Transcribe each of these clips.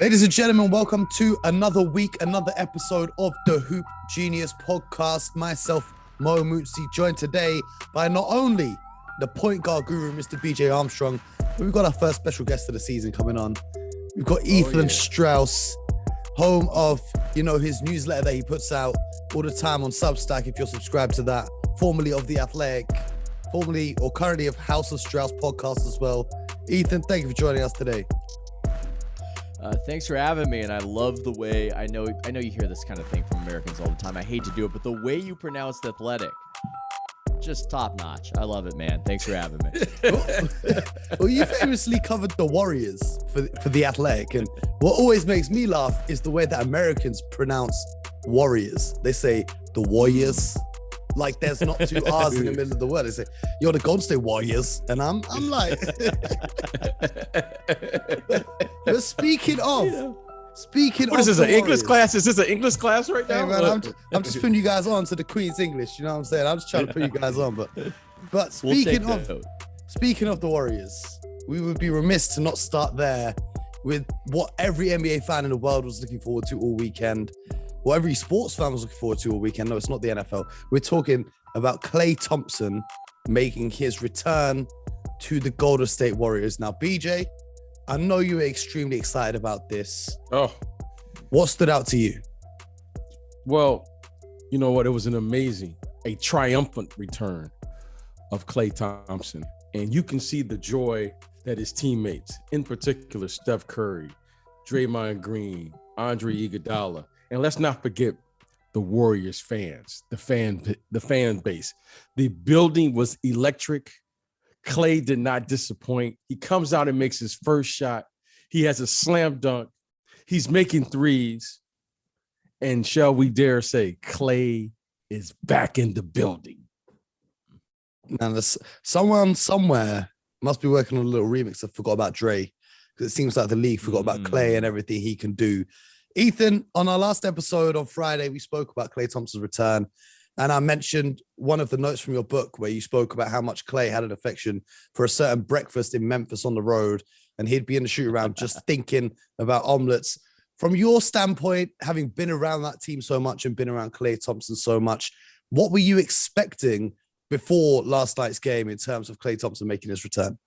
Ladies and gentlemen, welcome to another week, another episode of the Hoop Genius podcast. Myself, Mo Hoop Genius, joined today by not only the point guard guru, Mr. BJ Armstrong, but we've got our first special guest of the season coming on. We've got Ethan Strauss, home of, his newsletter that he puts out all the time on Substack, if you're subscribed to that, formerly of The Athletic, formerly or currently of House of Strauss podcast as well. Ethan, thank you for joining us today. Thanks for having me, and I love the way, I know you hear this kind of thing from Americans all the time. I hate to do it, but the way you pronounce the Athletic, just top notch. I love it, man. Thanks for having me. Well, you famously covered the Warriors for The Athletic, and what always makes me laugh is the way that Americans pronounce Warriors. They say the Warriors, like there's not two R's in the middle of the word. They say, you're the Golden State Warriors. And I'm like, but speaking of, what is this, an English class? Is this an English class right now? Hey, man, I'm just putting you guys on to the Queen's English. You know what I'm saying? I'm just trying to put you guys on. But speaking of the Warriors, we would be remiss to not start there with what every NBA fan in the world was looking forward to all weekend. What every sports fan was looking forward to all weekend. No, it's not the NFL. We're talking about Klay Thompson making his return to the Golden State Warriors. Now, BJ, I know you were extremely excited about this. Oh. What stood out to you? Well, you know what? It was a triumphant return of Klay Thompson. And you can see the joy that his teammates, in particular Steph Curry, Draymond Green, Andre Iguodala, and let's not forget the Warriors fans, the fan base. The building was electric. Klay did not disappoint. He comes out and makes his first shot. He has a slam dunk. He's making threes. And shall we dare say, Klay is back in the building. Man, someone somewhere must be working on a little remix. I forgot about Dre, because it seems like the league forgot about Klay and everything he can do. Ethan, on our last episode on Friday, we spoke about Klay Thompson's return. And I mentioned one of the notes from your book where you spoke about how much Klay had an affection for a certain breakfast in Memphis on the road. And he'd be in the shoot around just thinking about omelets. From your standpoint, having been around that team so much and been around Klay Thompson so much, what were you expecting before last night's game in terms of Klay Thompson making his return?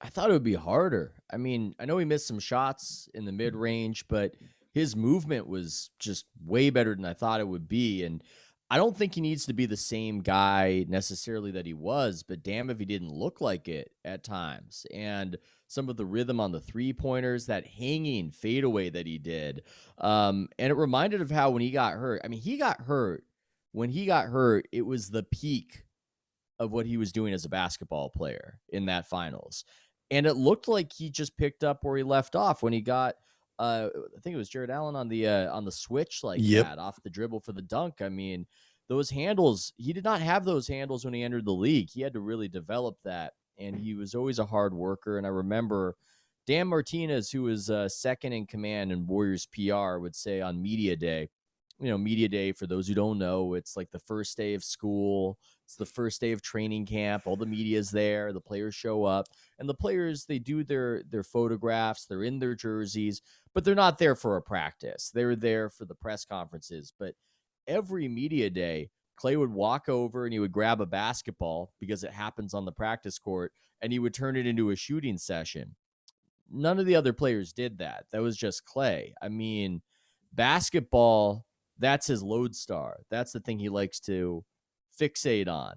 I thought it would be harder. I mean, I know he missed some shots in the mid-range, but his movement was just way better than I thought it would be. And I don't think he needs to be the same guy necessarily that he was, but damn if he didn't look like it at times. And some of the rhythm on the three-pointers, that hanging fadeaway that he did. And it reminded of how when he got hurt, when he got hurt, it was the peak of what he was doing as a basketball player in that finals. And it looked like he just picked up where he left off when he got, I think it was Jared Allen on the switch that off the dribble for the dunk. I mean, those handles, he did not have those handles when he entered the league. He had to really develop that. And he was always a hard worker. And I remember Dan Martinez, who was second in command in Warriors PR, would say on Media Day, Media Day, for those who don't know, it's like the first day of school. It's the first day of training camp. All the media's there. The players show up. And the players, they do their photographs. They're in their jerseys. But they're not there for a practice. They're there for the press conferences. But every media day, Klay would walk over and he would grab a basketball because it happens on the practice court, and he would turn it into a shooting session. None of the other players did that. That was just Klay. I mean, basketball, that's his lodestar. That's the thing he likes to fixate on,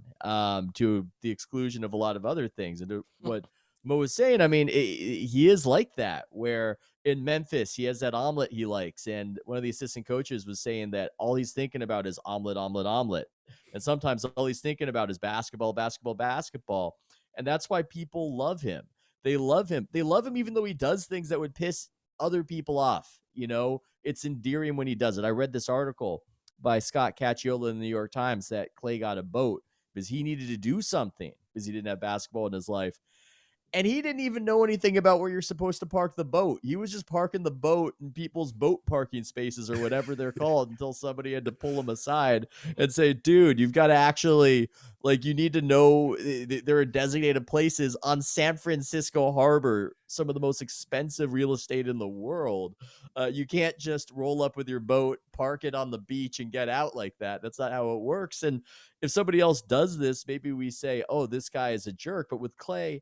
to the exclusion of a lot of other things. And to what Mo was saying, I mean, he is like that, where in Memphis, he has that omelet he likes. And one of the assistant coaches was saying that all he's thinking about is omelet, omelet, omelet. And sometimes all he's thinking about is basketball, basketball, basketball. And that's why people love him. They love him. They love him even though he does things that would piss other people off. It's endearing when he does it. I read this article by Scott Cacciola in the New York Times that Klay got a boat because he needed to do something because he didn't have basketball in his life. And he didn't even know anything about where you're supposed to park the boat. He was just parking the boat in people's boat parking spaces or whatever they're called until somebody had to pull him aside and say, dude, you've got to actually, like, you need to know there are designated places on San Francisco Harbor, some of the most expensive real estate in the world. You can't just roll up with your boat, park it on the beach and get out like that. That's not how it works. And if somebody else does this, maybe we say, oh, this guy is a jerk. But with Klay,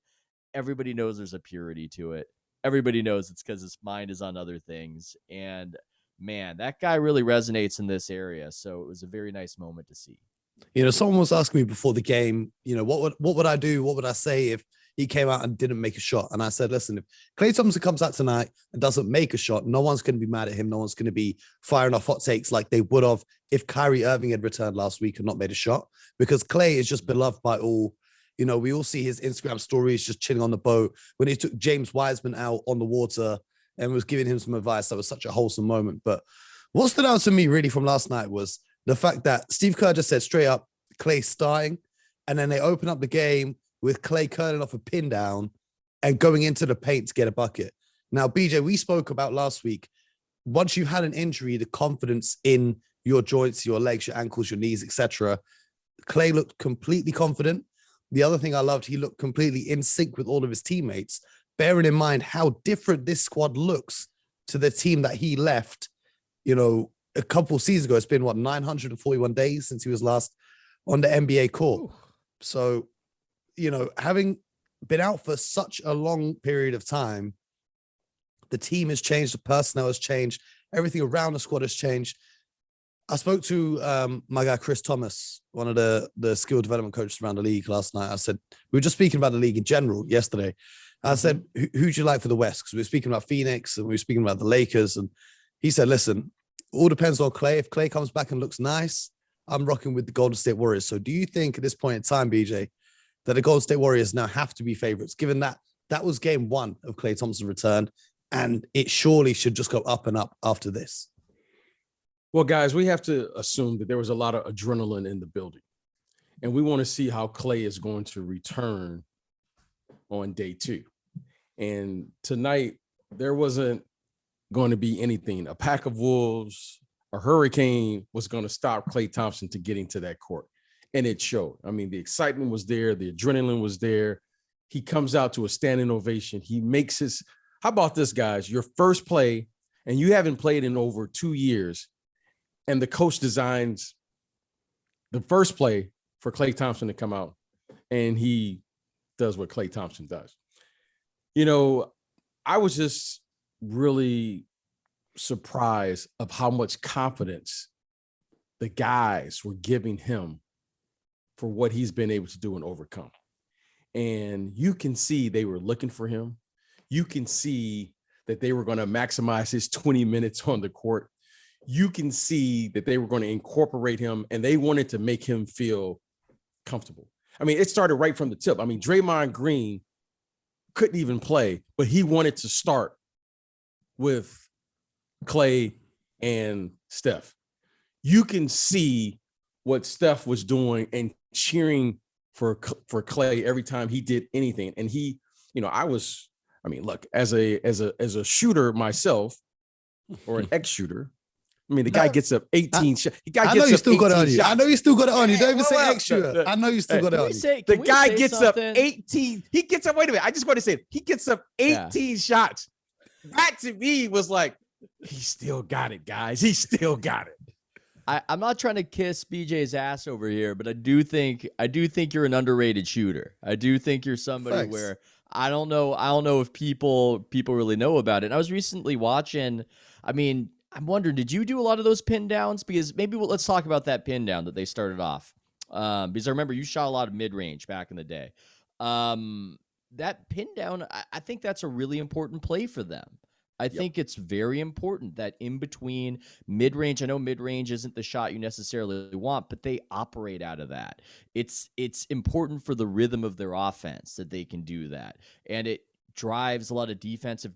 everybody knows there's a purity to it. Everybody knows it's because his mind is on other things. And man, that guy really resonates in this area. So it was a very nice moment to see. You know, someone was asking me before the game, you know, what would I do? What would I say if he came out and didn't make a shot? And I said, listen, if Klay Thompson comes out tonight and doesn't make a shot, no one's going to be mad at him. No one's going to be firing off hot takes like they would have if Kyrie Irving had returned last week and not made a shot, because Klay is just beloved by all. You know, we all see his Instagram stories just chilling on the boat. When he took James Wiseman out on the water and was giving him some advice, that was such a wholesome moment. But what stood out to me really from last night was the fact that Steve Kerr just said straight up, Klay starting, and then they open up the game with Klay curling off a pin down and going into the paint to get a bucket. Now, BJ, we spoke about last week, once you had an injury, the confidence in your joints, your legs, your ankles, your knees, etc. Klay looked completely confident. The other thing I loved, he looked completely in sync with all of his teammates, bearing in mind how different this squad looks to the team that he left, you know, a couple seasons ago. It's been, 941 days since he was last on the NBA court. Ooh. So, you know, having been out for such a long period of time, the team has changed, the personnel has changed, everything around the squad has changed. I spoke to my guy, Chris Thomas, one of the skill development coaches around the league last night. I said, we were just speaking about the league in general yesterday. I said, who'd you like for the West? Because we were speaking about Phoenix and we were speaking about the Lakers. And he said, listen, all depends on Klay. If Klay comes back and looks nice, I'm rocking with the Golden State Warriors. So do you think at this point in time, BJ, that the Golden State Warriors now have to be favorites, given that that was game one of Klay Thompson's return, and it surely should just go up and up after this? Well, guys, we have to assume that there was a lot of adrenaline in the building, and we want to see how Klay is going to return on day two. And tonight, there wasn't going to be anything. A pack of wolves, a hurricane was going to stop Klay Thompson to getting to that court. And it showed. I mean, the excitement was there. The adrenaline was there. He comes out to a standing ovation. He makes his, how about this, guys? Your first play, and you haven't played in over 2 years, and the coach designs the first play for Klay Thompson to come out, and he does what Klay Thompson does. You know, I was just really surprised of how much confidence the guys were giving him for what he's been able to do and overcome. And you can see they were looking for him. You can see that they were going to maximize his 20 minutes on the court. You can see that they were going to incorporate him, and they wanted to make him feel comfortable. I mean, it started right from the tip. I mean, Draymond Green couldn't even play, but he wanted to start with Klay and Steph. You can see what Steph was doing and cheering for Klay every time he did anything. And he, you know, I mean, look, as a shooter myself, or an ex-shooter, I mean, the guy gets up 18 shots. I know you still got it on you. I know you still got it on you. Don't even say ex-shooter. I know you still got it on you. The guy gets up 18. He gets up, wait a minute. I just want to say it. He gets up 18 shots. That to me was like, he still got it, guys. He still got it. I'm not trying to kiss BJ's ass over here, but I do think you're an underrated shooter. I do think you're somebody where I don't know if people really know about it. And I was recently watching, I mean, I'm wondering, did you do a lot of those pin downs? Because maybe let's talk about that pin down that they started off. Because I remember you shot a lot of mid-range back in the day. That pin down, I think that's a really important play for them. I think it's very important that in between mid-range, I know mid-range isn't the shot you necessarily want, but they operate out of that. It's important for the rhythm of their offense that they can do that. And it drives a lot of defensive,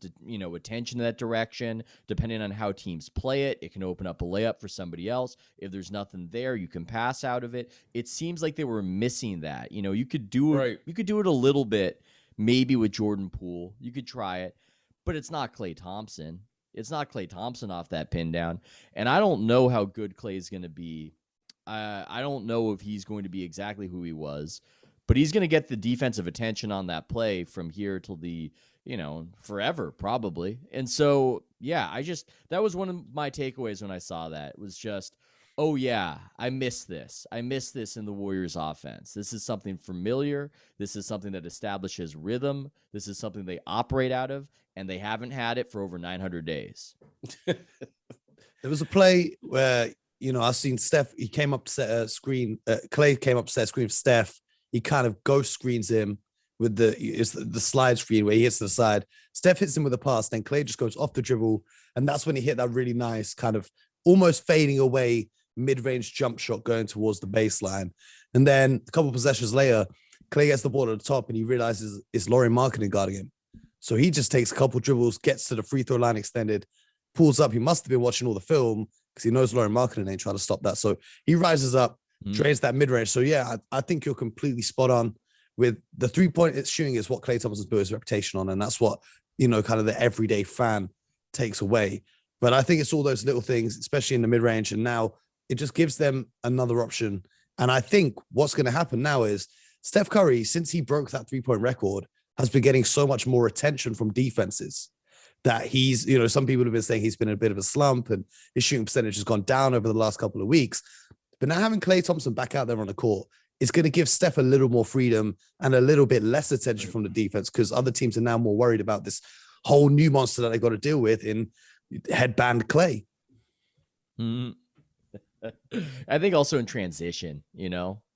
attention in that direction. Depending on how teams play it, it can open up a layup for somebody else. If there's nothing there, you can pass out of it. It seems like they were missing that. You could do it. You could do it a little bit. Maybe with Jordan Poole, you could try it, but it's not Klay Thompson. It's not Klay Thompson off that pin down. And I don't know how good Klay's going to be. I don't know if he's going to be exactly who he was, but he's going to get the defensive attention on that play from here till the, forever probably. And so, yeah, that was one of my takeaways when I saw that. It was just, oh yeah, I miss this. I miss this in the Warriors offense. This is something familiar. This is something that establishes rhythm. This is something they operate out of, and they haven't had it for over 900 days. There was a play where, I've seen Steph, he came up to set a screen, Klay came up to set a screen for Steph. He kind of ghost screens him with the slide screen where he hits to the side. Steph hits him with a pass, then Klay just goes off the dribble, and that's when he hit that really nice kind of almost fading away mid-range jump shot going towards the baseline. And then a couple of possessions later, Klay gets the ball at the top and he realizes it's Lauri Markkanen guarding him. So he just takes a couple dribbles, gets to the free throw line extended, pulls up. He must have been watching all the film because he knows Lauri Markkanen ain't trying to stop that. So he rises up, drains that mid-range. So yeah, I think you're completely spot on with the 3-point shooting is what Klay Thompson's built his reputation on. And that's what, kind of the everyday fan takes away. But I think it's all those little things, especially in the mid-range. And now it just gives them another option. And I think what's going to happen now is Steph Curry, since he broke that 3-point record, has been getting so much more attention from defenses that he's, some people have been saying he's been in a bit of a slump and his shooting percentage has gone down over the last couple of weeks. But now having Klay Thompson back out there on the court is going to give Steph a little more freedom and a little bit less attention from the defense because other teams are now more worried about this whole new monster that they've got to deal with in headband Klay. Mm-hmm. I think also in transition,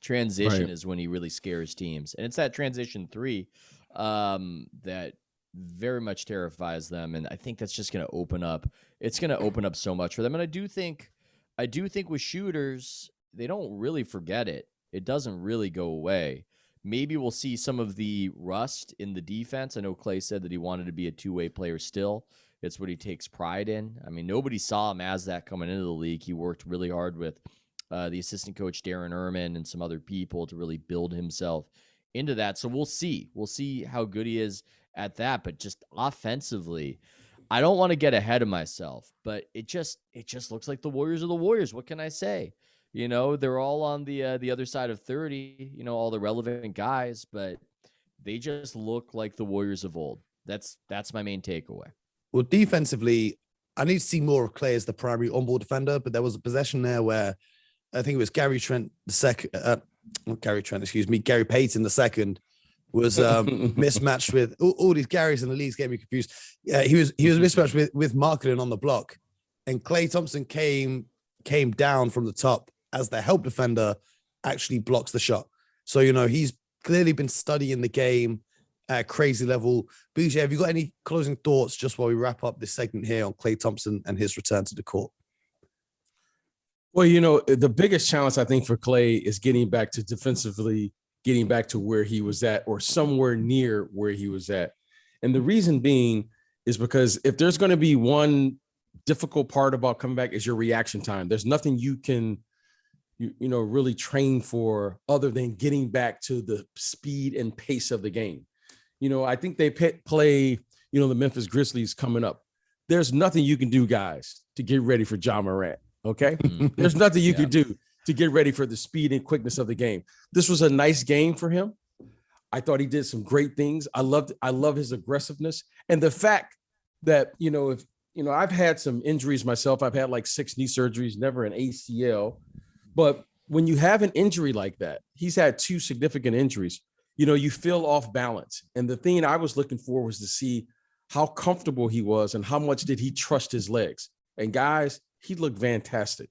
transition Right. is when he really scares teams. And it's that transition 3 that very much terrifies them. And I think that's just going to open up. It's going to open up so much for them. And I do think with shooters, they don't really forget it. It doesn't really go away. Maybe we'll see some of the rust in the defense. I know Klay said that he wanted to be a two-way player still. It's what he takes pride in. I mean, nobody saw him as that coming into the league. He worked really hard with the assistant coach, Darren Erman, and some other people to really build himself into that. So we'll see. We'll see how good he is at that. But just offensively, I don't want to get ahead of myself, but it just looks like the Warriors are the Warriors. What can I say? They're all on the other side of 30, all the relevant guys, but they just look like the Warriors of old. That's my main takeaway. Well, defensively, I need to see more of Klay as the primary on-ball defender, but there was a possession there where I think it was Gary Payton the second was mismatched with all these Garys in the league's getting me confused. Yeah, he was mismatched with Markkanen on the block, and Klay Thompson came down from the top as the help defender, actually blocks the shot. So he's clearly been studying the game at a crazy level. BJ, have you got any closing thoughts just while we wrap up this segment here on Klay Thompson and his return to the court? Well, the biggest challenge I think for Klay is getting back to defensively, getting back to where he was at or somewhere near where he was at. And the reason being is because if there's going to be one difficult part about coming back is your reaction time. There's nothing you can, really train for other than getting back to the speed and pace of the game. I think they play, the Memphis Grizzlies coming up. There's nothing you can do, guys, to get ready for Ja Morant. Okay. There's nothing you can do to get ready for the speed and quickness of the game. This was a nice game for him. I thought he did some great things. I love his aggressiveness and the fact that, if I've had some injuries myself. I've had like 6 knee surgeries, never an ACL. But when you have an injury like that, he's had 2 significant injuries. You feel off balance. And the thing I was looking for was to see how comfortable he was and how much did he trust his legs. And guys, he looked fantastic.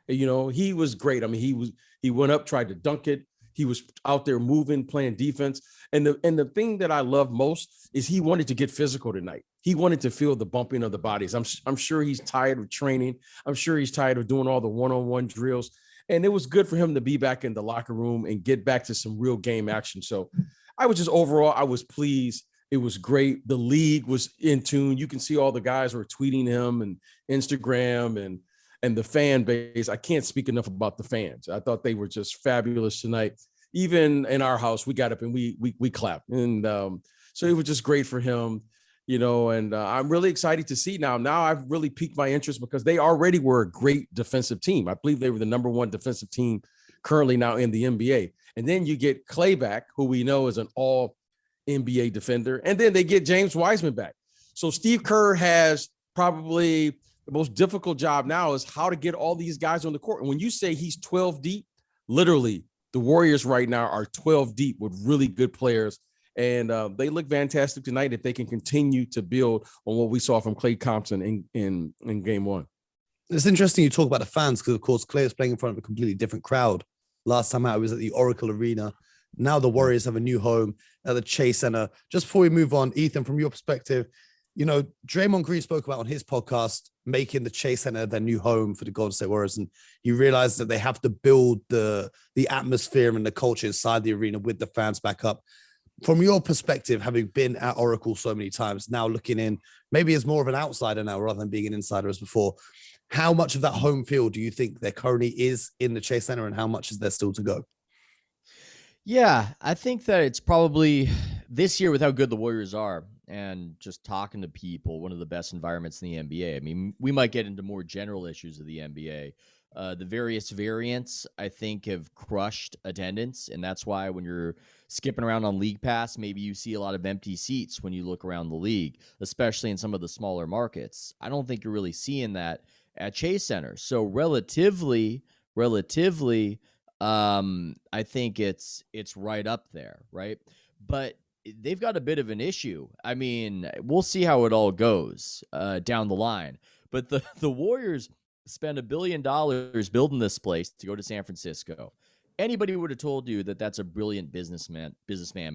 He was great. I mean, he went up, tried to dunk it. He was out there moving, playing defense. And the thing that I love most is he wanted to get physical tonight. He wanted to feel the bumping of the bodies. I'm sure he's tired of training. I'm sure he's tired of doing all the one-on-one drills. And it was good for him to be back in the locker room and get back to some real game action. So I was pleased. It was great. The league was in tune. You can see all the guys were tweeting him and Instagram and the fan base. I can't speak enough about the fans. I thought they were just fabulous tonight. Even in our house, we got up and we clapped. And So it was just great for him, and I'm really excited to see now. Now I've really piqued my interest because they already were a great defensive team. I believe they were the number one defensive team currently now in the NBA. And then you get Klay back, who we know is an all NBA defender. And then they get James Wiseman back. So Steve Kerr has probably the most difficult job now is how to get all these guys on the court. And when you say he's 12 deep, literally the Warriors right now are 12 deep with really good players. And they look fantastic tonight if they can continue to build on what we saw from Klay Thompson in game one. It's interesting you talk about the fans because, of course, Klay was playing in front of a completely different crowd. Last time out, it was at the Oracle Arena. Now the Warriors have a new home at the Chase Center. Just before we move on, Ethan, from your perspective, Draymond Green spoke about on his podcast making the Chase Center their new home for the Golden State Warriors, and he realized that they have to build the atmosphere and the culture inside the arena with the fans back up. From your perspective, having been at Oracle so many times, now looking in, maybe as more of an outsider now rather than being an insider as before, how much of that home field do you think there currently is in the Chase Center, and how much is there still to go? Yeah, I think that it's probably this year with how good the Warriors are and just talking to people, one of the best environments in the NBA. I mean, we might get into more general issues of the NBA. The various variants, I think, have crushed attendance, and that's why when you're skipping around on League Pass, maybe you see a lot of empty seats when you look around the league, especially in some of the smaller markets. I don't think you're really seeing that at Chase Center. So relatively, I think it's right up there, right? But they've got a bit of an issue. I mean, we'll see how it all goes down the line. But the Warriors spend $1 billion building this place to go to San Francisco. Anybody would have told you that that's a brilliant businessman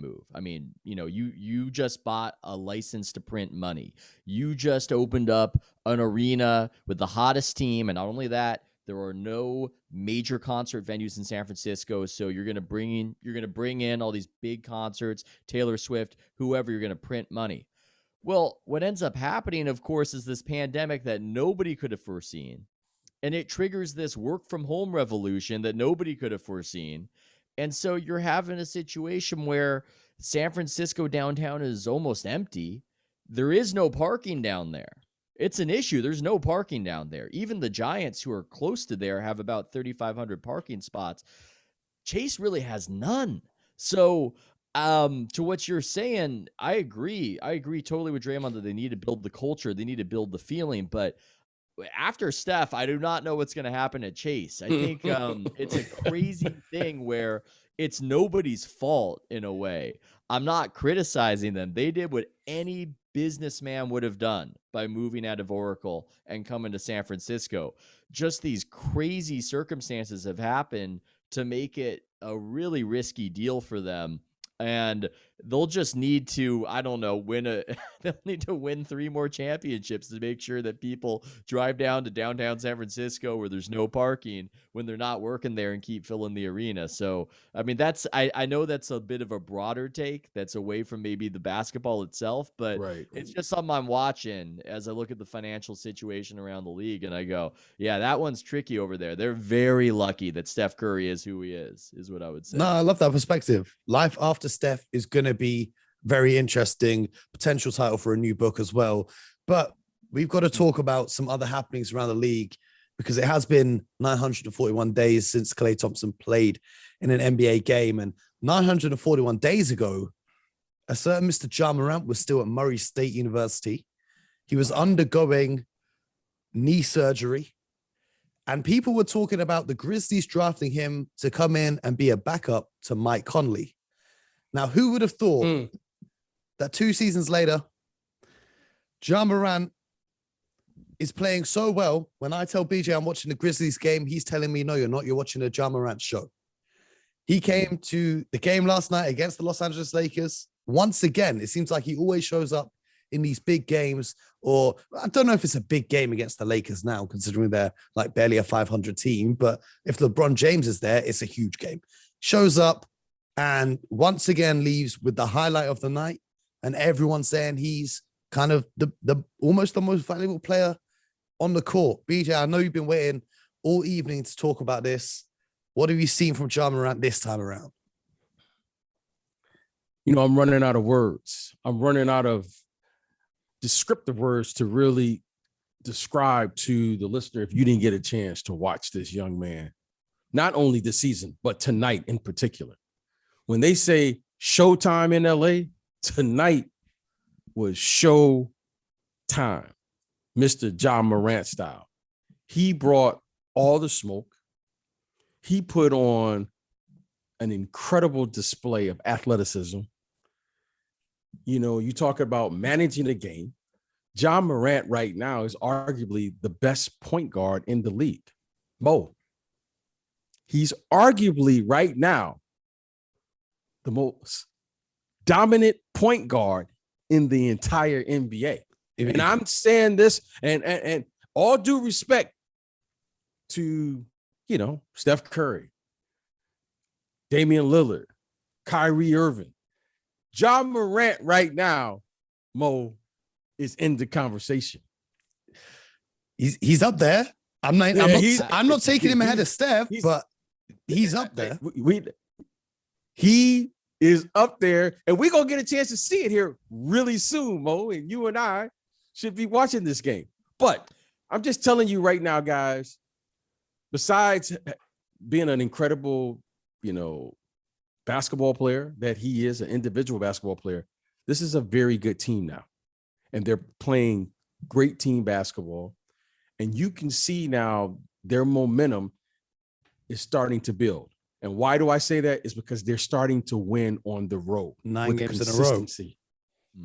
move. I mean, you just bought a license to print money. You just opened up an arena with the hottest team, and not only that, there are no major concert venues in San Francisco, so you're going to bring in all these big concerts, Taylor Swift, whoever. You're going to print money. Well, what ends up happening, of course, is this pandemic that nobody could have foreseen. And it triggers this work from home revolution that nobody could have foreseen. And so you're having a situation where San Francisco downtown is almost empty. There is no parking down there. It's an issue. There's no parking down there. Even the Giants, who are close to there, have about 3,500 parking spots. Chase really has none. So to what you're saying, I agree. I agree totally with Draymond that they need to build the culture. They need to build the feeling. But after Steph, I do not know what's going to happen at Chase. I think it's a crazy thing where it's nobody's fault in a way. I'm not criticizing them. They did what any businessman would have done by moving out of Oracle and coming to San Francisco. Just these crazy circumstances have happened to make it a really risky deal for them. And they'll just need to, I don't know, they'll need to win 3 more championships to make sure that people drive down to downtown San Francisco where there's no parking when they're not working there and keep filling the arena. So, I mean, I know that's a bit of a broader take that's away from maybe the basketball itself, but Right. It's just something I'm watching as I look at the financial situation around the league and I go, yeah, that one's tricky over there. They're very lucky that Steph Curry is who he is what I would say. No, I love that perspective. Life after Steph is going to be very interesting. Potential title for a new book as well. But we've got to talk about some other happenings around the league because it has been 941 days since Klay Thompson played in an NBA game. And 941 days ago, a certain Mr. Ja Morant was still at Murray State University. He was undergoing knee surgery. And people were talking about the Grizzlies drafting him to come in and be a backup to Mike Conley. Now, who would have thought that 2 seasons later, Ja Morant is playing so well. When I tell BJ I'm watching the Grizzlies game, he's telling me, no, you're not. You're watching the Ja Morant show. He came to the game last night against the Los Angeles Lakers. Once again, it seems like he always shows up in these big games, or I don't know if it's a big game against the Lakers now, considering they're like barely a 500 team, but if LeBron James is there, it's a huge game. Shows up and once again leaves with the highlight of the night, and everyone's saying he's kind of the almost the most valuable player on the court. BJ, I know you've been waiting all evening to talk about this. What have you seen from Ja Morant this time around? I'm running out of words. I'm running out of descriptive words to really describe to the listener if you didn't get a chance to watch this young man, not only this season, but tonight in particular. When they say showtime in LA, tonight was show time, Mr. Ja Morant style. He brought all the smoke. He put on an incredible display of athleticism. You talk about managing the game. Ja Morant right now is arguably the best point guard in the league. Mo, he's arguably right now the most dominant point guard in the entire NBA. And I'm saying this, and all due respect to, Steph Curry, Damian Lillard, Kyrie Irving, Ja Morant right now, Mo, is in the conversation. He's up there. I'm not taking him ahead of Steph, but he's up there. He is up there, and we're gonna get a chance to see it here really soon, Mo. And you and I should be watching this game. But I'm just telling you right now, guys, besides being an incredible, basketball player that he is, an individual basketball player, this is a very good team now. And they're playing great team basketball. And you can see now their momentum is starting to build. And why do I say that? Is because they're starting to win on the road. 9 games in a row.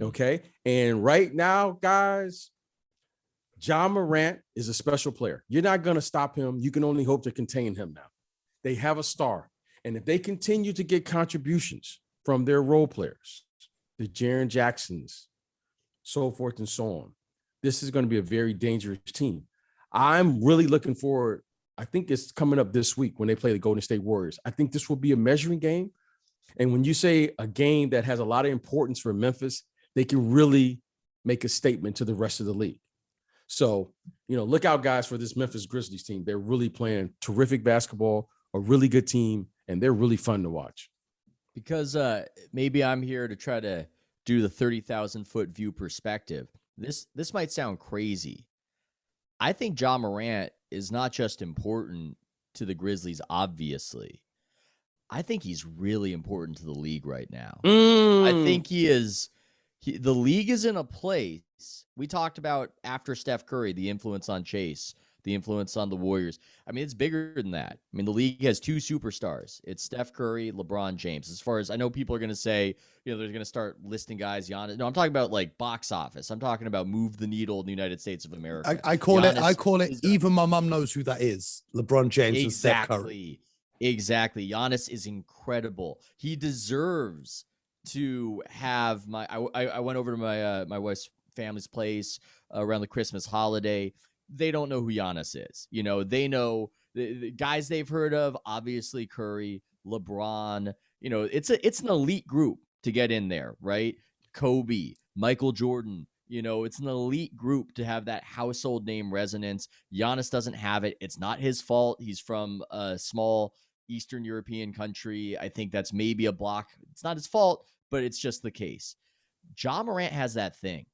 Okay. And right now, guys, Ja Morant is a special player. You're not going to stop him. You can only hope to contain him now. They have a star. And if they continue to get contributions from their role players, the Jaren Jacksons, so forth and so on, this is going to be a very dangerous team. I'm really looking forward. I think it's coming up this week when they play the Golden State Warriors. I think this will be a measuring game. And when you say a game that has a lot of importance for Memphis, they can really make a statement to the rest of the league. So, look out, guys, for this Memphis Grizzlies team. They're really playing terrific basketball, a really good team, and they're really fun to watch. Because maybe I'm here to try to do the 30,000-foot view perspective. This might sound crazy. I think Ja Morant is not just important to the Grizzlies, obviously. I think he's really important to the league right now. I think he is. The league is in a place. We talked about after Steph Curry, the influence on Chase, the influence on the Warriors. I mean, it's bigger than that. I mean, the league has 2 superstars. It's Steph Curry, LeBron James. As far as I know, people are going to say, they're going to start listing guys. Giannis. No, I'm talking about like box office. I'm talking about move the needle in the United States of America. I call it. Even my mom knows who that is. LeBron James and Steph Curry. Exactly. Giannis is incredible. He deserves to have I went over to my wife's family's place around the Christmas holiday. They don't know who Giannis is. They know the guys they've heard of, obviously Curry, LeBron. It's an elite group to get in there, right? Kobe, Michael Jordan. It's an elite group to have that household name resonance. Giannis doesn't have it. It's not his fault. He's from a small Eastern European country. I think that's maybe a block. It's not his fault, but it's just the case. Ja Morant has that thing.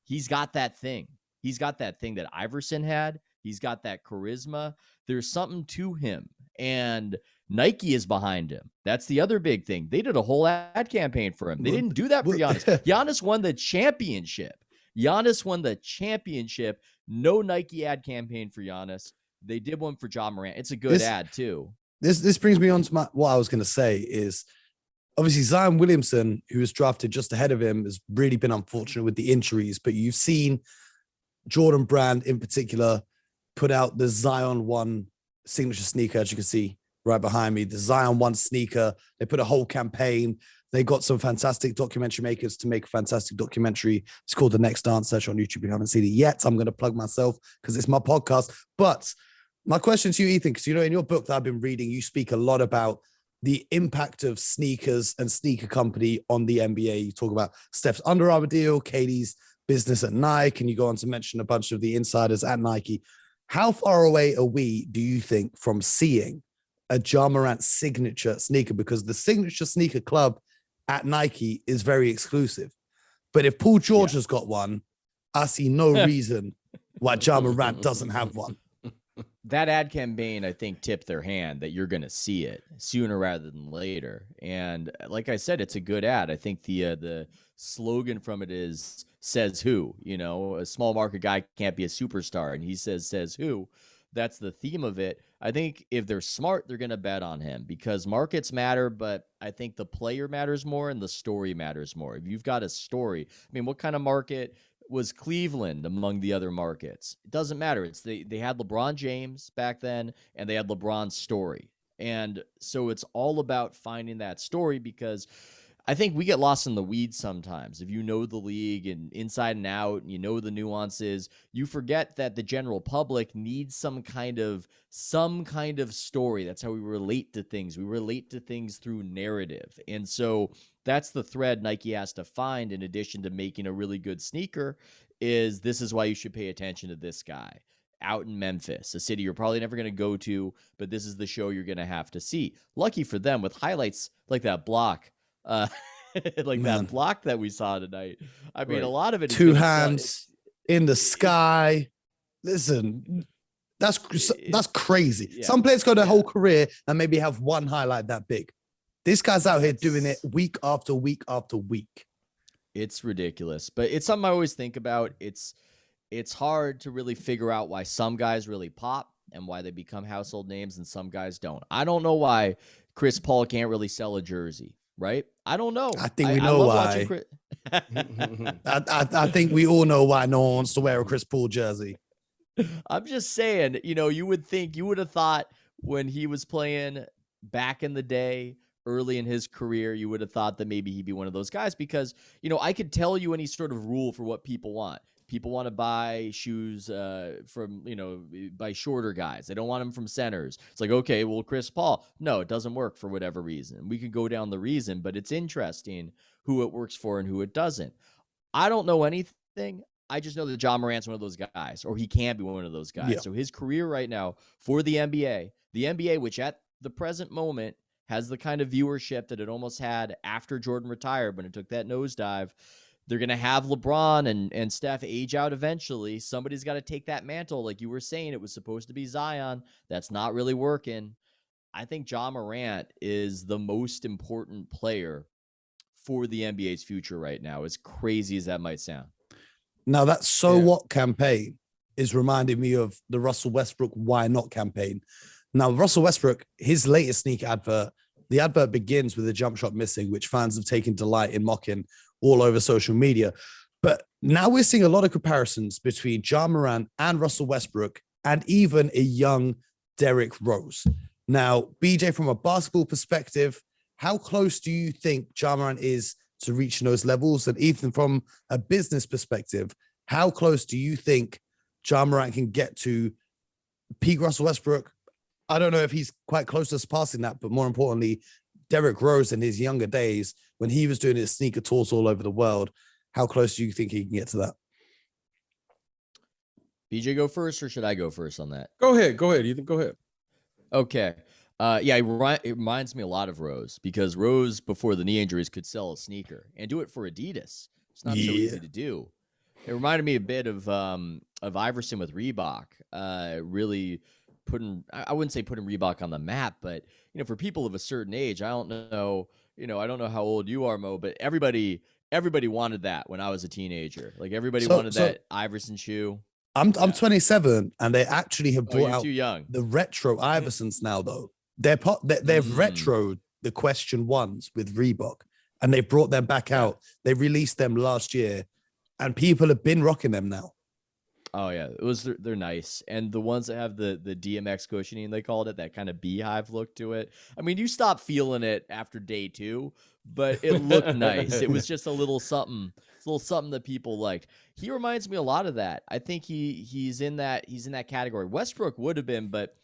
He's got that thing. He's got that thing that Iverson had. He's got that charisma. There's something to him. And Nike is behind him. That's the other big thing. They did a whole ad campaign for him. They didn't do that for Giannis. Giannis won the championship. No Nike ad campaign for Giannis. They did one for Ja Morant. It's a good ad, too. This brings me on to what I was going to say is, obviously, Zion Williamson, who was drafted just ahead of him, has really been unfortunate with the injuries. But you've seen Jordan Brand in particular put out the Zion 1 signature sneaker, as you can see right behind me, the Zion 1 sneaker. They put a whole campaign. They got some fantastic documentary makers to make a fantastic documentary. It's called The Next Dance. Search on YouTube if you haven't seen it yet. I'm going to plug myself because it's my podcast. But my question to you, Ethan, because in your book that I've been reading, you speak a lot about the impact of sneakers and sneaker company on the NBA. You talk about Steph's Under Armour deal, Katie's business at Nike, and you go on to mention a bunch of the insiders at Nike. How far away are we, do you think, from seeing a Ja Morant signature sneaker? Because the signature sneaker club at Nike is very exclusive. But if Paul George has got one, I see no reason why Ja Morant doesn't have one. That ad campaign, I think, tipped their hand that you're going to see it sooner rather than later. And like I said, it's a good ad. I think the slogan from it is "Says who." You know, a small market guy can't be a superstar, and he says who. That's the theme of it. I think if they're smart, they're going to bet on him because markets matter, but I think the player matters more and the story matters more. If you've got a story, I mean, what kind of market was Cleveland among the other markets? It doesn't matter. It's they had LeBron James back then, and they had LeBron's story. And so it's all about finding that story because I think we get lost in the weeds sometimes. If you know the league and inside and out, and you know the nuances, you forget that the general public needs some kind of story. That's how we relate to things. We relate to things through narrative. And so that's the thread Nike has to find in addition to making a really good sneaker is this is why you should pay attention to this guy out in Memphis, a city you're probably never going to go to, but this is the show you're going to have to see. Lucky for them with highlights like that block. That block that we saw tonight. I mean, a lot of it is two hands in the sky. Listen, that's crazy. Yeah. Some players go their whole career and maybe have one highlight that big. This guy's out here doing it week after week after week. It's ridiculous, but it's something I always think about. It's hard to really figure out why some guys really pop and why they become household names and some guys don't. I don't know why Chris Paul can't really sell a jersey. Right? I don't know. I think we know why. I think we all know why no one wants to wear a Chris Paul jersey. I'm just saying, you would have thought when he was playing back in the day, early in his career, you would have thought that maybe he'd be one of those guys because, I could tell you any sort of rule for what people want. People want to buy shoes from, by shorter guys. They don't want them from centers. It's like, okay, well, Chris Paul. No, it doesn't work for whatever reason. We could go down the reason, but it's interesting who it works for and who it doesn't. I don't know anything. I just know that Ja Morant's one of those guys, or he can be one of those guys. Yeah. So his career right now for the NBA, which at the present moment has the kind of viewership that it almost had after Jordan retired when it took that nosedive. They're going to have LeBron and Steph age out eventually. Somebody's got to take that mantle. Like you were saying, it was supposed to be Zion. That's not really working. I think Ja Morant is the most important player for the NBA's future right now, as crazy as that might sound. Now, that So What campaign is reminding me of the Russell Westbrook Why Not campaign. Now, Russell Westbrook, his latest sneaker advert, the advert begins with a jump shot missing, which fans have taken delight in mocking all over social media. But now we're seeing a lot of comparisons between Ja Morant and Russell Westbrook and even a young Derrick Rose. Now, BJ, from a basketball perspective, how close do you think Ja Morant is to reaching those levels? And Ethan, from a business perspective, how close do you think Ja Morant can get to peak Russell Westbrook? I don't know if he's quite close to surpassing that, but more importantly, Derrick Rose in his younger days, when he was doing his sneaker tours all over the world, how close do you think he can get to that? BJ, go first, or should I go first on that? Go ahead, Ethan. Go ahead. Okay. It reminds me a lot of Rose because Rose, before the knee injuries, could sell a sneaker and do it for Adidas. It's not so easy to do. It reminded me a bit of Iverson with Reebok. Really I wouldn't say putting Reebok on the map, but for people of a certain age, I don't know how old you are, Mo, but everybody wanted that when I was a teenager. Like everybody wanted that Iverson shoe. I'm 27, and they actually have brought out too young. The retro Iversons now, though. They've retroed the question ones with Reebok, and they brought them back out. They released them last year, and people have been rocking them now. Oh yeah, they're nice, and the ones that have the DMX cushioning, they called it, that kind of beehive look to it. I mean, you stop feeling it after day 2, but it looked nice. It was just a little something that people liked. He reminds me a lot of that. I think he's in that category. Westbrook would have been, but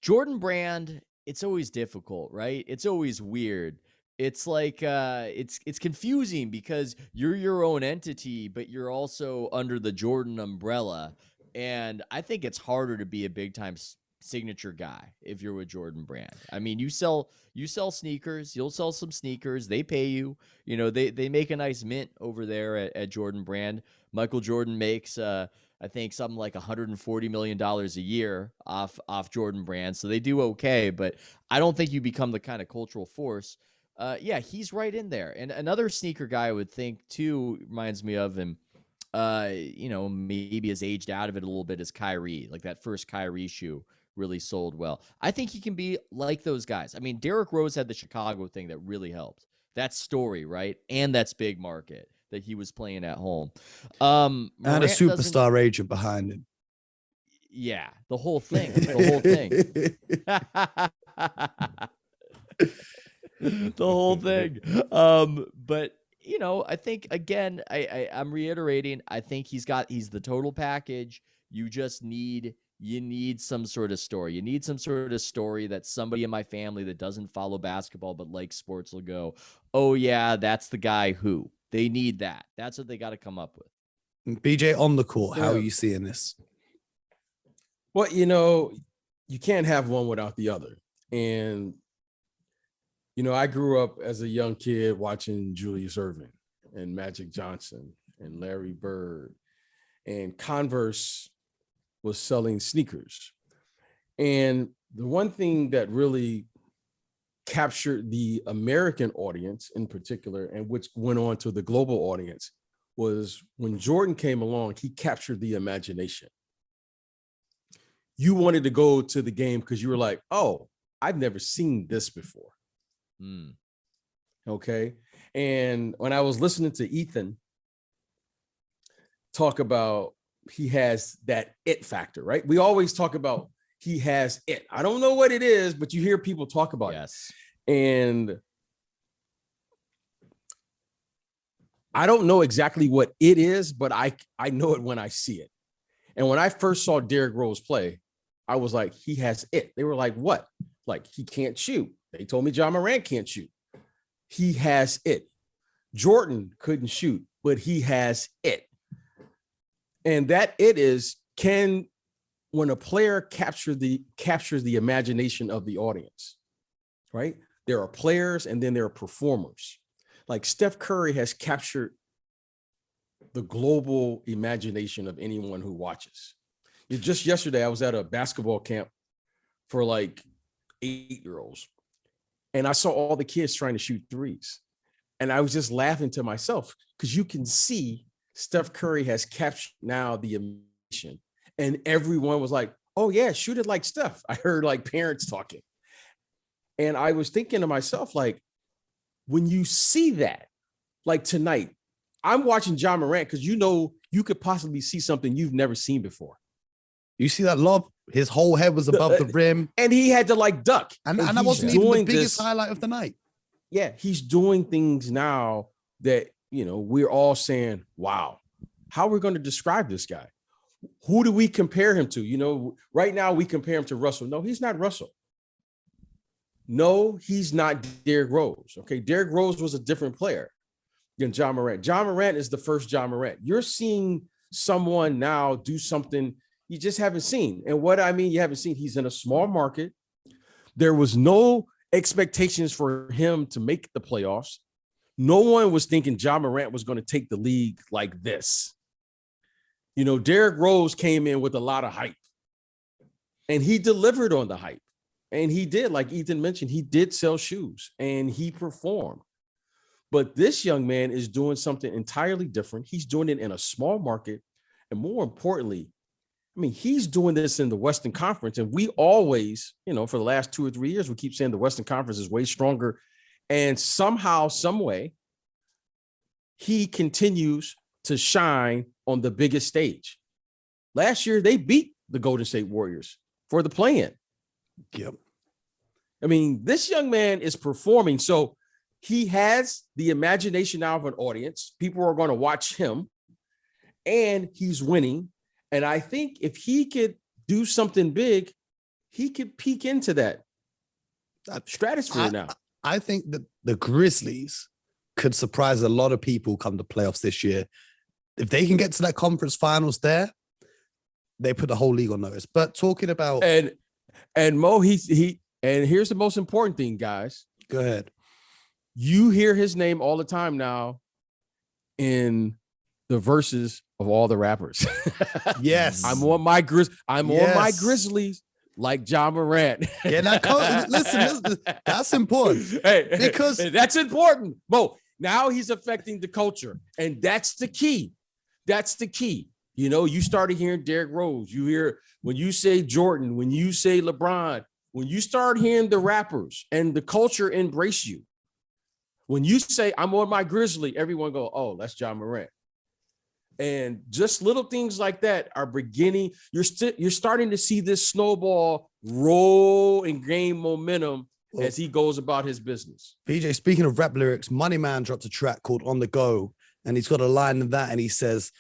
Jordan Brand, it's always difficult, right? It's always weird. It's like it's confusing because you're your own entity, but you're also under the Jordan umbrella. And I think it's harder to be a big time signature guy if you're with Jordan Brand. I mean, you sell sneakers, you'll sell some sneakers, they pay you, they make a nice mint over there at Jordan Brand. Michael Jordan makes I think something like $140 million a year off Jordan Brand. So they do okay, but I don't think you become the kind of cultural force. Yeah, he's right in there. And another sneaker guy I would think too reminds me of him, maybe has aged out of it a little bit, is Kyrie. Like that first Kyrie shoe really sold well. I think he can be like those guys. I mean, Derrick Rose had the Chicago thing that really helped. That story, right? And that's big market that he was playing at home. And a superstar agent behind him. Yeah, the whole thing. The whole thing. But I think again, I'm reiterating, I think he's the total package. You need some sort of story. You need some sort of story that somebody in my family that doesn't follow basketball but likes sports will go, oh yeah, that's the guy who. They need that. That's what they got to come up with. BJ, on the court, how are you seeing this? Well, you can't have one without the other. And, I grew up as a young kid watching Julius Erving and Magic Johnson and Larry Bird, and Converse was selling sneakers. And the one thing that really captured the American audience in particular, and which went on to the global audience, was when Jordan came along, he captured the imagination. You wanted to go to the game because you were like, oh, I've never seen this before. Okay. And when I was listening to Ethan talk about he has that it factor, right? We always talk about he has it. I don't know what it is, but you hear people talk about it. And I don't know exactly what it is, but I know it when I see it. And when I first saw Derrick Rose play, I was like, he has it. They were like, what? Like, he can't shoot. They told me Ja Morant can't shoot. He has it. Jordan couldn't shoot, but he has it. And that it is, when a player captures the imagination of the audience, right? There are players and then there are performers. Like Steph Curry has captured the global imagination of anyone who watches. Just yesterday, I was at a basketball camp for like 8-year-olds, and I saw all the kids trying to shoot threes. And I was just laughing to myself because you can see Steph Curry has captured now the imagination. And everyone was like, oh yeah, shoot it like Steph. I heard like parents talking. And I was thinking to myself, like, when you see that, like tonight, I'm watching Ja Morant because you could possibly see something you've never seen before. You see that lob? His whole head was above the rim. And he had to like duck. And that wasn't even the biggest highlight of the night. Yeah, he's doing things now that, we're all saying, wow, how are we going to describe this guy? Who do we compare him to? Right now we compare him to Russell. No, he's not Russell. No, he's not Derrick Rose. Okay, Derrick Rose was a different player than Ja Morant. Ja Morant is the first Ja Morant. You're seeing someone now do something you just haven't seen. And what I mean, you haven't seen, he's in a small market. There was no expectations for him to make the playoffs. No one was thinking Ja Morant was going to take the league like this. Derrick Rose came in with a lot of hype, and he delivered on the hype. And he did, like Ethan mentioned, he did sell shoes and he performed. But this young man is doing something entirely different. He's doing it in a small market. And more importantly, he's doing this in the Western Conference. And we always, for the last 2 or 3 years, we keep saying the Western Conference is way stronger. And somehow, some way, he continues to shine on the biggest stage. Last year, they beat the Golden State Warriors for the play-in. Yep. This young man is performing. So he has the imagination now of an audience. People are going to watch him, and he's winning. And I think if he could do something big, he could peek into that stratosphere now. I think that the Grizzlies could surprise a lot of people come to playoffs this year. If they can get to that conference finals there, they put the whole league on notice. But talking about... And Mo, and here's the most important thing, guys. Go ahead. You hear his name all the time now in the verses of all the rappers. Yes. I'm on my Grizzlies like Ja Morant. Yeah, listen, that's important. Hey, because that's important. Mo, now he's affecting the culture. And that's the key. That's the key. You know, you started hearing Derrick Rose. You hear when you say Jordan, when you say LeBron, when you start hearing the rappers and the culture embrace you. When you say I'm on my Grizzly, everyone go, oh, that's Ja Morant. And just little things like that are beginning. You're starting to see this snowball roll and gain momentum as he goes about his business. PJ, speaking of rap lyrics, Money Man dropped a track called On the Go, and he's got a line in that, and he says,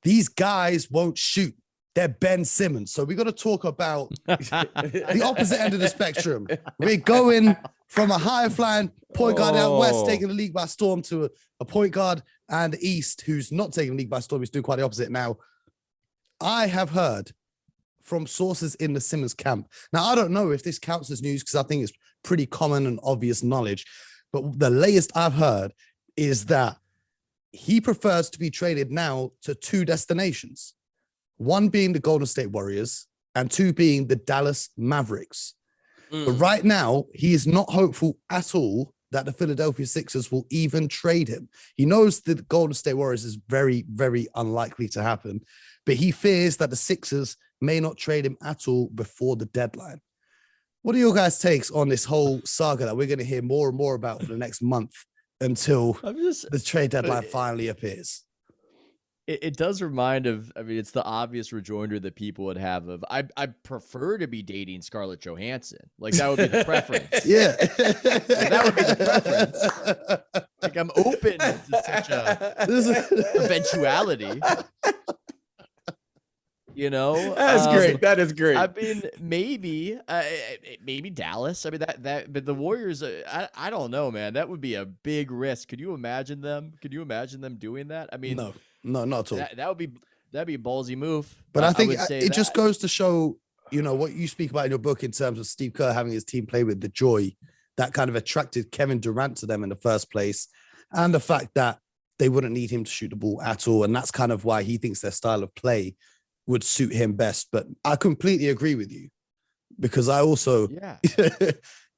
"These guys won't shoot. They're Ben Simmons." So we got to talk about the opposite end of the spectrum. We're going from a high flying point guard out west, taking the league by storm, to a point guard and the east who's not taking the league by storm. He's doing quite the opposite. Now, I have heard from sources in the Simmons camp. Now, I don't know if this counts as news because I think it's pretty common and obvious knowledge, but the latest I've heard is that he prefers to be traded now to two destinations, one being the Golden State Warriors and two being the Dallas Mavericks. But right now, he is not hopeful at all that the Philadelphia Sixers will even trade him. He knows that the Golden State Warriors is very, very unlikely to happen, but he fears that the Sixers may not trade him at all before the deadline. What are your guys' takes on this whole saga that we're going to hear more and more about for the next month until the trade deadline finally appears? It does remind of, I mean, it's the obvious rejoinder that people would have of, I prefer to be dating Scarlett Johansson. Like, that would be the preference. Yeah. Like, that would be the preference. Like, I'm open to such a eventuality. You know? That's great. That is great. I mean, maybe Dallas. I mean, but the Warriors, I don't know, man. That would be a big risk. Could you imagine them? Could you imagine them doing that? I mean, no, not at all. That'd be a ballsy move. But I think it just goes to show, you know, what you speak about in your book in terms of Steve Kerr having his team play with the joy that kind of attracted Kevin Durant to them in the first place, and the fact that they wouldn't need him to shoot the ball at all. And that's kind of why he thinks their style of play would suit him best. But I completely agree with you, because I also,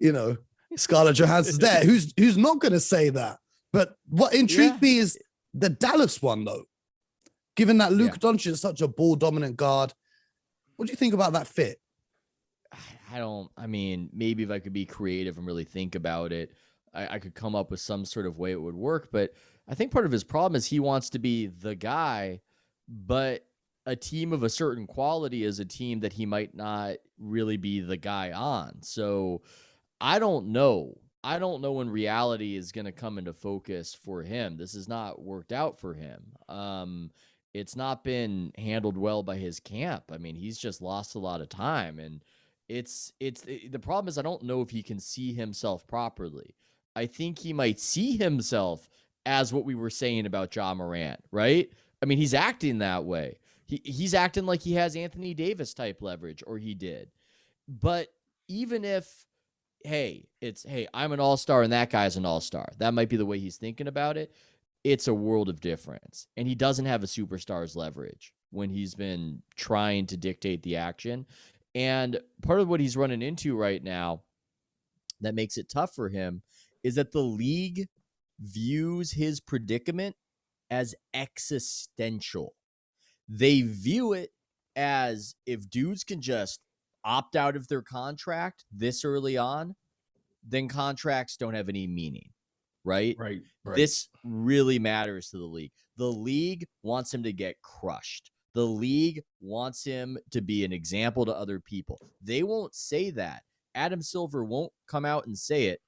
you know, Scarlett Johansson's there. Who's not going to say that? But what intrigued me is the Dallas one, though. Given that Luka Doncic is such a ball-dominant guard, what do you think about that fit? I mean, maybe if I could be creative and really think about it, I could come up with some sort of way it would work. But I think part of his problem is he wants to be the guy, but a team of a certain quality is a team that he might not really be the guy on. So I don't know. I don't know when reality is going to come into focus for him. This has not worked out for him. It's not been handled well by his camp. I mean, he's just lost a lot of time, and the problem is I don't know if he can see himself properly. I think he might see himself as what we were saying about Ja Morant, right? I mean, he's acting that way. He's acting like he has Anthony Davis type leverage, or he did. But even if, hey, I'm an all-star and that guy's an all-star, that might be the way he's thinking about it. It's a world of difference. And he doesn't have a superstar's leverage when he's been trying to dictate the action. And part of what he's running into right now that makes it tough for him is that the league views his predicament as existential. They view it as, if dudes can just opt out of their contract this early on, then contracts don't have any meaning, right? Right. This really matters to the league. The league wants him to get crushed. The league wants him to be an example to other people. They won't say that. Adam Silver won't come out and say it.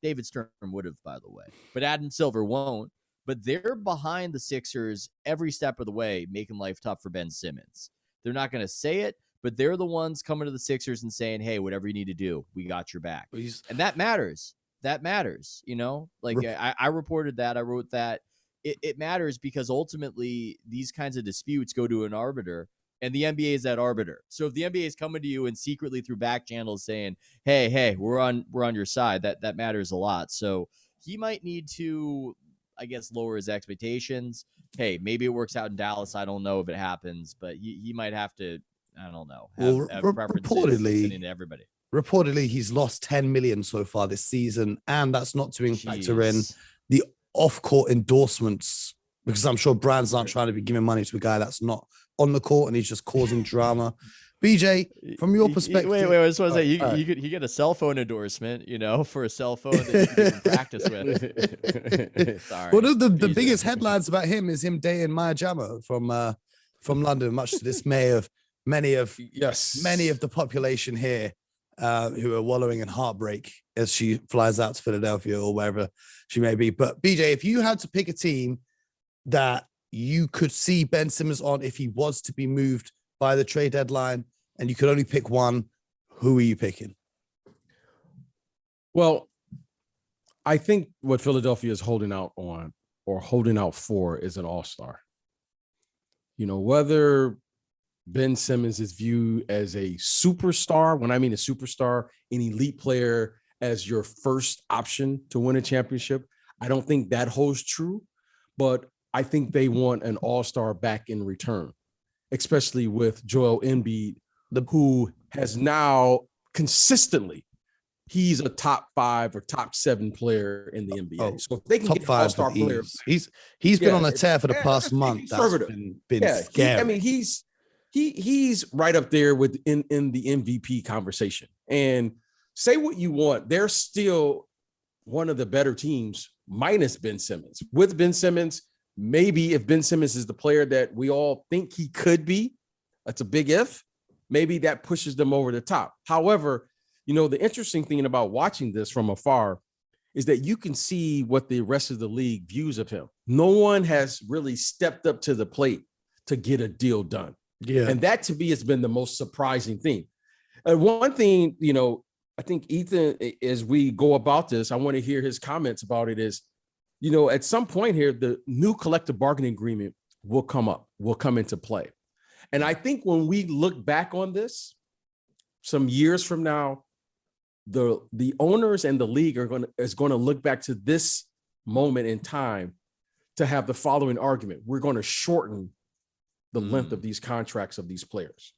David Stern would have, by the way. But Adam Silver won't. But they're behind the Sixers every step of the way, making life tough for Ben Simmons. They're not going to say it, but they're the ones coming to the Sixers and saying, hey, whatever you need to do, we got your back. And that matters. That matters, you know? Like, I reported that. I wrote that. It matters because ultimately these kinds of disputes go to an arbiter, and the NBA is that arbiter. So if the NBA is coming to you and secretly through back channels saying, "Hey, we're on your side," that matters a lot. So he might need to, I guess, lower his expectations. Hey, maybe it works out in Dallas. I don't know if it happens, but he might have to, I don't know, have preferences to everybody. Reportedly, he's lost 10 million so far this season, and that's not to factor in the off-court endorsements, because I'm sure brands aren't trying to be giving money to a guy that's not on the court and he's just causing drama. BJ, from your perspective, wait, I just want to say you could get a cell phone endorsement, for a cell phone that you can practice with. Sorry. Well, the biggest headlines about him is him dating Maya Jama from London, much to the dismay of many of the population here, who are wallowing in heartbreak as she flies out to Philadelphia or wherever she may be. But BJ, if you had to pick a team that you could see Ben Simmons on if he was to be moved by the trade deadline, and you could only pick one, who are you picking? Well, I think what Philadelphia is holding out on or holding out for is an all-star. Whether Ben Simmons is viewed as a superstar, when I mean a superstar, an elite player as your first option to win a championship, I don't think that holds true, but I think they want an all-star back in return, especially with Joel Embiid, who has now consistently, he's a top 5 or top 7 player in the NBA. So if they can get an all-star player, he's been on a tear for the past month. That's been scary. He's right up there with in the MVP conversation. And say what you want, they're still one of the better teams minus Ben Simmons. With Ben Simmons, maybe if Ben Simmons is the player that we all think he could be, that's a big if, maybe that pushes them over the top. However, the interesting thing about watching this from afar is that you can see what the rest of the league views of him. No one has really stepped up to the plate to get a deal done. Yeah. And that to me has been the most surprising thing. And one thing, I think Ethan, as we go about this, I want to hear his comments about it is, at some point here, the new collective bargaining agreement will come into play. And I think when we look back on this some years from now, the owners and the league is going to look back to this moment in time to have the following argument. We're going to shorten the length of these contracts of these players.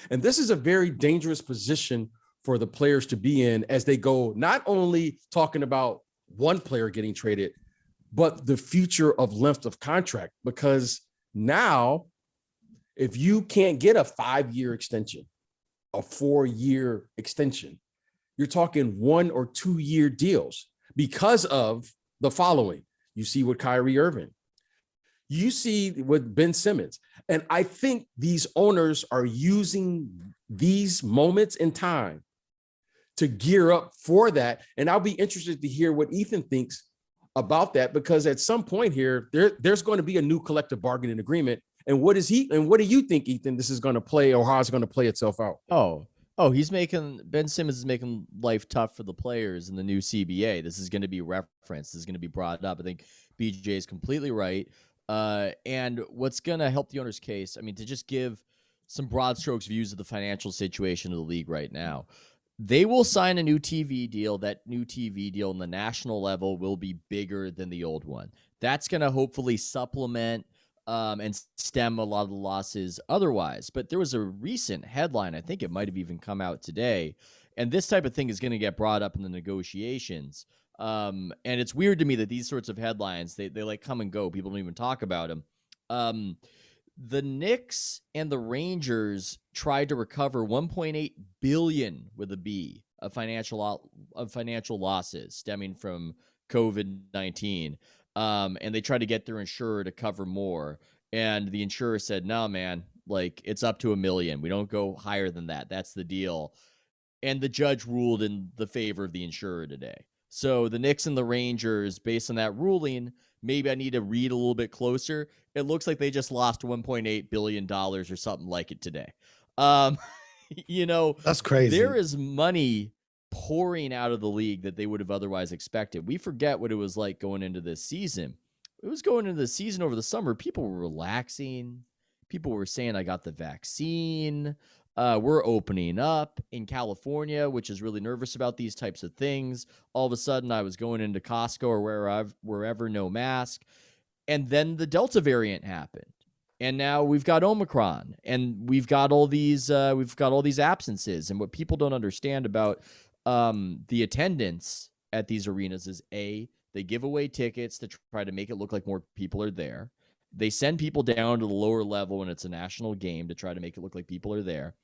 And this is a very dangerous position for the players to be in as they go, not only talking about one player getting traded, but the future of length of contract. Because now, if you can't get a 5-year extension, a 4-year extension, you're talking 1 or 2 year deals because of the following. You see with Kyrie Irving, you see with Ben Simmons. And I think these owners are using these moments in time to gear up for that. And I'll be interested to hear what Ethan thinks about that, because at some point here, there's going to be a new collective bargaining agreement. And what do you think, Ethan, this is going to play, or how it's going to play itself out? Ben Simmons is making life tough for the players in the new CBA. This is going to be referenced. This is going to be brought up. I think BJ is completely right. And what's going to help the owner's case, to just give some broad strokes views of the financial situation of the league right now. They will sign a new TV deal. That new TV deal on the national level will be bigger than the old one. That's going to hopefully supplement and stem a lot of the losses otherwise. But there was a recent headline, I think it might have even come out today, and this type of thing is going to get brought up in the negotiations. And it's weird to me that these sorts of headlines, they like come and go. People don't even talk about them. The Knicks and the Rangers tried to recover $1.8 billion with a B of financial losses stemming from COVID-19. And they tried to get their insurer to cover more. And the insurer said, no, man, it's up to $1 million. We don't go higher than that. That's the deal. And the judge ruled in the favor of the insurer today. So the Knicks and the Rangers, based on that ruling, maybe I need to read a little bit closer. It looks like they just lost $1.8 billion or something like it today. That's crazy. There is money pouring out of the league that they would have otherwise expected. We forget what it was like going into this season. It was going into the season over the summer. People were relaxing. people were saying I got the vaccine. We're opening up in California, which is really nervous about these types of things. All of a sudden, I was going into Costco or wherever, no mask. And then the Delta variant happened. And now we've got Omicron, and we've got all these absences. And what people don't understand about the attendance at these arenas is they give away tickets to try to make it look like more people are there. They send people down to the lower level when it's a national game to try to make it look like people are there.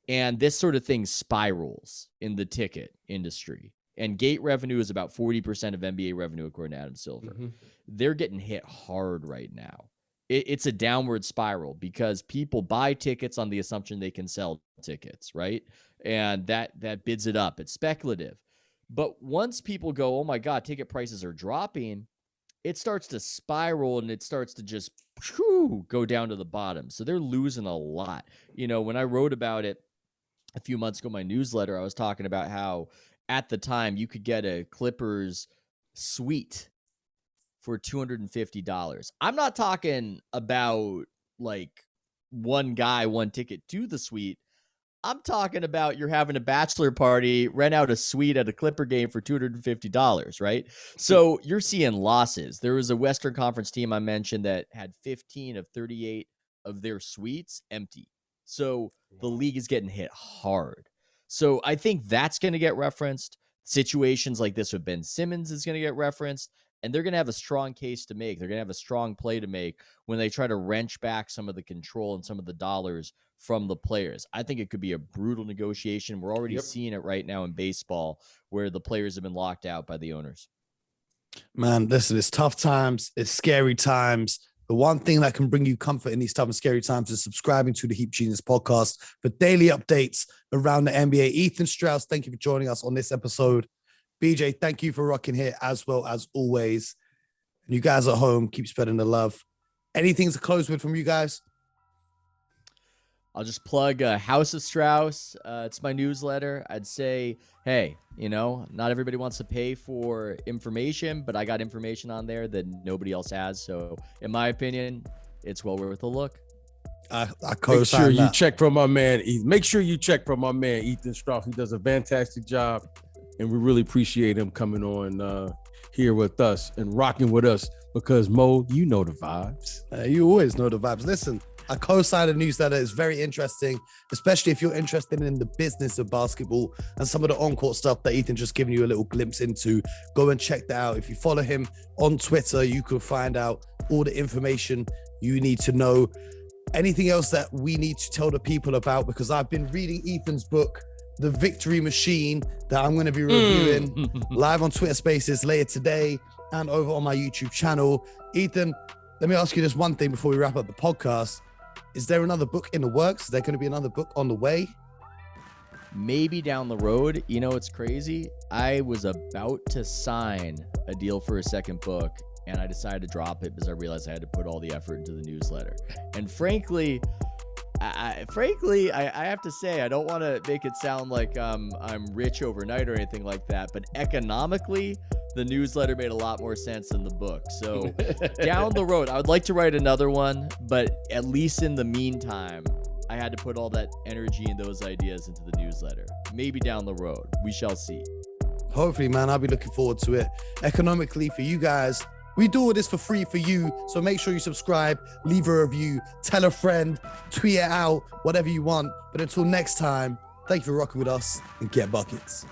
And this sort of thing spirals in the ticket industry. And gate revenue is about 40% of NBA revenue, according to Adam Silver. Mm-hmm. They're getting hit hard right now. It's a downward spiral because people buy tickets on the assumption they can sell tickets, right? And that bids it up. It's speculative. But once people go, oh my God, ticket prices are dropping, it starts to spiral and it starts to just go down to the bottom. So they're losing a lot. You know, when I wrote about it a few months ago in my newsletter, I was talking about how at the time you could get a Clippers suite for $250. I'm not talking about like one guy, one ticket to the suite. I'm talking about you're having a bachelor party, rent out a suite at a Clipper game for $250, right? So you're seeing losses. There was a Western Conference team I mentioned that had 15 of 38 of their suites empty. So the league is getting hit hard. So I think that's going to get referenced. Situations like this with Ben Simmons is going to get referenced. And they're going to have a strong case to make. They're going to have a strong play to make when they try to wrench back some of the control and some of the dollars from the players. I think it could be a brutal negotiation. We're already seeing it right now in baseball where the players have been locked out by the owners. Man, listen, it's tough times. It's scary times. The one thing that can bring you comfort in these tough and scary times is subscribing to the Hoop Genius podcast for daily updates around the NBA. Ethan Strauss, thank you for joining us on this episode. BJ, thank you for rocking here as well as always. And you guys at home, keep spreading the love. Anything to close with from you guys? I'll just plug House of Strauss. It's my newsletter. I'd say, hey, you know, not everybody wants to pay for information, but I got information on there that nobody else has. So in my opinion, it's well worth a look. I Make sure you check from my man. Make sure you check from my man, Ethan Strauss. He does a fantastic job. And we really appreciate him coming on here with us and rocking with us because, Mo, you know the vibes. You always know the vibes. Listen, I co-signed a newsletter. It's very interesting, especially if you're interested in the business of basketball and some of the on-court stuff that Ethan just given you a little glimpse into. Go and check that out. If you follow him on Twitter, you can find out all the information you need to know. Anything else that we need to tell the people about, because I've been reading Ethan's book, The Victory Machine, that I'm going to be reviewing live on Twitter Spaces later today and over on my YouTube channel. Ethan, let me ask you this one thing before we wrap up the podcast. Is there another book in the works? Is there going to be another book on the way? Maybe down the road. You know, it's crazy. I was about to sign a deal for a second book, and I decided to drop it because I realized I had to put all the effort into the newsletter. And frankly, I have to say, I don't want to make it sound like I'm rich overnight or anything like that, but economically, the newsletter made a lot more sense than the book. So down the road, I would like to write another one, but at least in the meantime, I had to put all that energy and those ideas into the newsletter. Maybe down the road, we shall see. Hopefully, man, I'll be looking forward to it. Economically, for you guys, we do all this for free for you, so make sure you subscribe, leave a review, tell a friend, tweet it out, whatever you want. But until next time, thank you for rocking with us and get buckets.